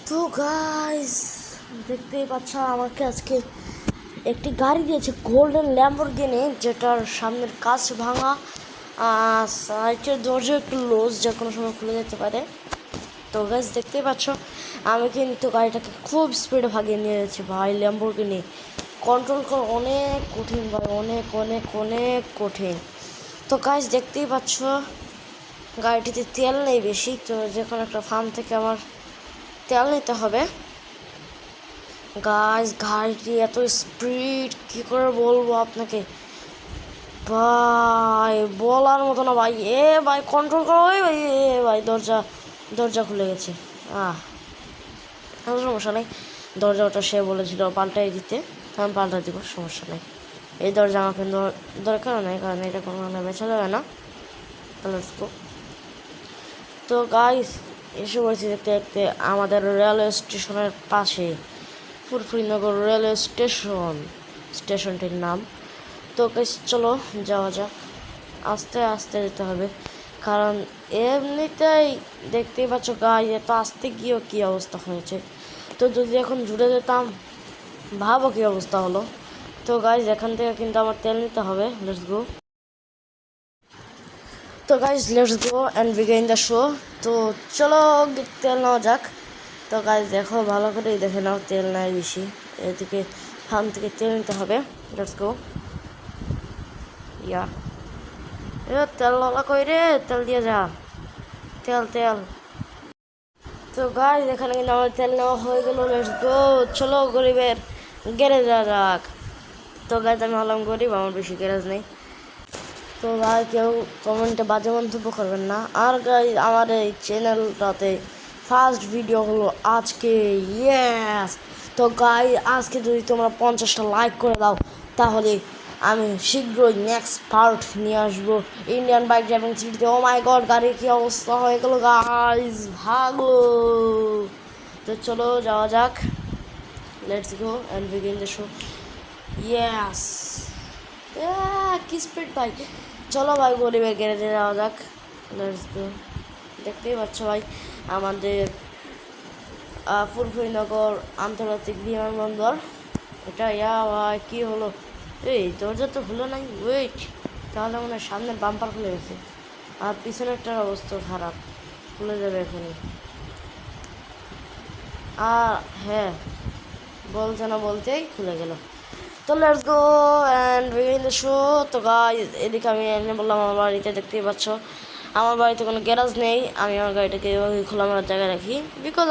তো গাইস দেখতেই পাচ্ছ আমাকে আজকে একটি গাড়ি দিয়েছে গোল্ডেন ল্যাম্বরগিনি, যেটার সামনের কাঁচ ভাঙা, সাইডের দরজা একটু লুজ, যে কোনো সময় খুলে যেতে পারে। তো গাইস দেখতেই পাচ্ছ আমি কিন্তু গাড়িটাকে খুব স্পিডে ভাগিয়ে নিয়ে যাচ্ছি ভাই। ল্যাম্বরগিনি কন্ট্রোল করা অনেক কঠিন ভাই, অনেক অনেক অনেক কঠিন। তো গাইস দেখতেই পাচ্ছ গাড়িটিতে তেল নেই বেশি, তো যে কোনো একটা ফার্ম থেকে আমার তেল নিতে হবে। গাইস গাড়িটি এত স্পিড কী করে বলবো আপনাকে ভাই, বলার মতো না ভাই। ভাই কন্ট্রোল করো ভাই, ভাই দরজা দরজা খুলে গেছে। সমস্যা নেই, দরজা ওটা সে বলেছিল পাল্টাই দিতে, আমি পাল্টা দিব, সমস্যা নেই। এই দরজা আমাকে দরকার নেই, কারণ এটা কোনো বেচা যাবে না। তো গাইস এসে বলছি দেখতে দেখতে আমাদের রেলওয়ে স্টেশনের পাশে, ফুরফুরিনগর রেলওয়ে স্টেশনটির নাম। তো গাইস চলো যাওয়া যাক, আস্তে আস্তে যেতে হবে, কারণ এমনিতেই দেখতেই পাচ্ছ গাইস এত আস্তে গিয়েও কী অবস্থা হয়েছে। তো যদি এখন জুড়ে যেতাম, ভাবো কী অবস্থা হলো। তো গাইস এখান থেকে কিন্তু আমার তেল নিতে হবে, লেটস গো। তো guys let's go and begin the show. তো চলো তেল নেওয়া যাক। তো গাইস দেখো, ভালো করেই দেখে নাও, তেল নাই বেশি, এদিকে ফার্ম থেকে তেল নিতে হবে। Let's go. ইয়া তেল লালা কই রে, তেল দিয়ে যা, তেল তেল। তো গাইস এখানে কিন্তু আমার তেল নেওয়া হয়ে গেল, লেটস গো। চলো গরিবের গ্যারেজ যাওয়া যাক। তো গাইস আমি হলাম গরিব, আমার বেশি গ্যারেজ নেই। তো ভাই কেউ কমেন্টে বাজে মন্তব্য করবেন না। আর গাইস আমার এই চ্যানেলটাতে ফার্স্ট ভিডিও হলো আজকে, ইয়েস। তো গাইস আজকে যদি তোমরা 50টা লাইক করে দাও, তাহলে আমি শীঘ্রই নেক্সট পার্ট নিয়ে আসবো ইন্ডিয়ান বাইক ড্রাইভিং সিটিতে। ও মাই গড, গাড়ির কী অবস্থা হয়ে গেল গাইস, ভাগো। তো চলো যাওয়া যাক, let's go and begin the show. Yes, কি স্পিড ভাই। চলো ভাই গরিবের গ্যারেজে যাওয়া যাক, লেটস গো। দেখতেই পাচ্ছ ভাই আমাদের ফুরফুরিনগর আন্তর্জাতিক বিমানবন্দর এটা। ভাই কী হলো, এই দরজা তো হলো নাই, ওয়েট, তাহলে মনে হয় সামনের বাম্পার খুলে গেছে, আর পিছনেরটার অবস্থা খারাপ, খুলে যাবে এখনই। আর হ্যাঁ, বলছে না বলতেই খুলে গেল। তো let's go and begin the show. তো গাইস এদিকে আমি এমনি বললাম আমার বাড়িতে, দেখতেই পাচ্ছ আমার বাড়িতে কোনো গ্যারাজ নেই, আমি আমার গাড়িটাকে খোলামেলা জায়গায় রাখি, বিকজ